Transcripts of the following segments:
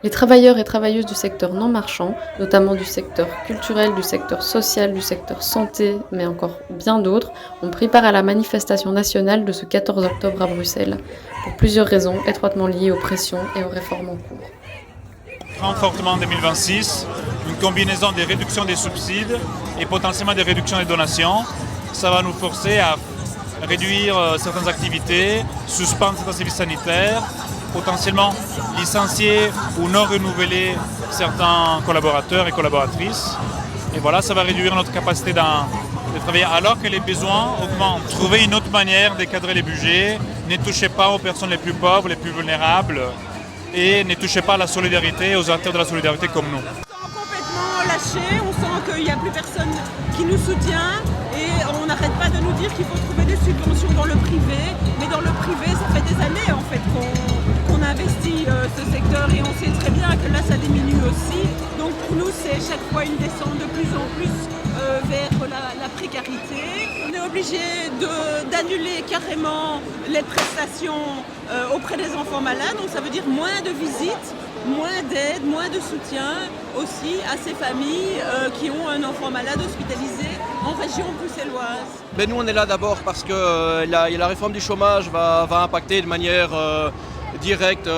Les travailleurs et travailleuses du secteur non marchand, notamment du secteur culturel, du secteur social, du secteur santé, mais encore bien d'autres, ont pris part à la manifestation nationale de ce 14 octobre à Bruxelles, pour plusieurs raisons étroitement liées aux pressions et aux réformes en cours. Craint fortement en 2026 une combinaison des réductions des subsides et potentiellement des réductions des donations. Ça va nous forcer à réduire certaines activités, suspendre certains services sanitaires, potentiellement licencier ou non renouveler certains collaborateurs et collaboratrices. Et voilà, ça va réduire notre capacité de travailler alors que les besoins augmentent. Trouver une autre manière de cadrer les budgets, ne touchez pas aux personnes les plus pauvres, les plus vulnérables et ne touchez pas à la solidarité, aux acteurs de la solidarité comme nous. On se sent complètement lâché, on sent qu'il n'y a plus personne qui nous soutient et on n'arrête pas de nous dire qu'il faut trouver des subventions dans le privé. Mais dans le privé, ça fait des années en fait qu'on investit ce secteur et on sait très bien que là ça diminue aussi. Donc pour nous c'est chaque fois une descente de plus en plus vers la précarité. On est obligé d'annuler carrément les prestations auprès des enfants malades, donc ça veut dire moins de visites, moins d'aide, moins de soutien aussi à ces familles qui ont un enfant malade hospitalisé en région bruxelloise. Nous on est là d'abord parce que la réforme du chômage va impacter de manière directe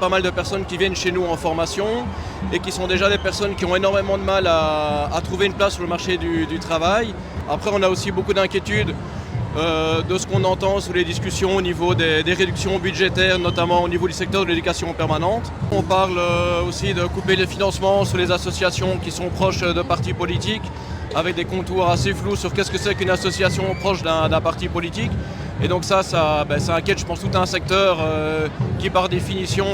pas mal de personnes qui viennent chez nous en formation et qui sont déjà des personnes qui ont énormément de mal à trouver une place sur le marché du travail. Après on a aussi beaucoup d'inquiétudes de ce qu'on entend sur les discussions au niveau des réductions budgétaires, notamment au niveau du secteur de l'éducation permanente. On parle aussi de couper les financements sur les associations qui sont proches de partis politiques, avec des contours assez flous sur qu'est-ce que c'est qu'une association proche d'un parti politique. Et donc ça inquiète, je pense, tout un secteur qui par définition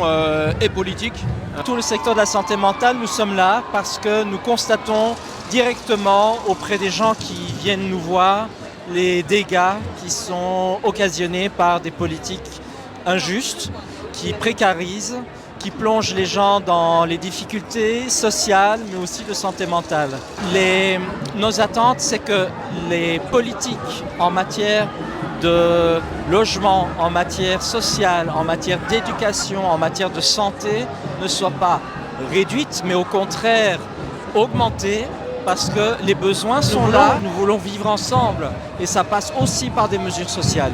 est politique. Tout le secteur de la santé mentale, nous sommes là parce que nous constatons directement auprès des gens qui viennent nous voir les dégâts qui sont occasionnés par des politiques injustes, qui précarisent, qui plongent les gens dans les difficultés sociales, mais aussi de santé mentale. Nos attentes, c'est que les politiques en matière de logement, en matière sociale, en matière d'éducation, en matière de santé, ne soient pas réduites, mais au contraire augmentées, parce que les besoins sont là, nous voulons vivre ensemble et ça passe aussi par des mesures sociales.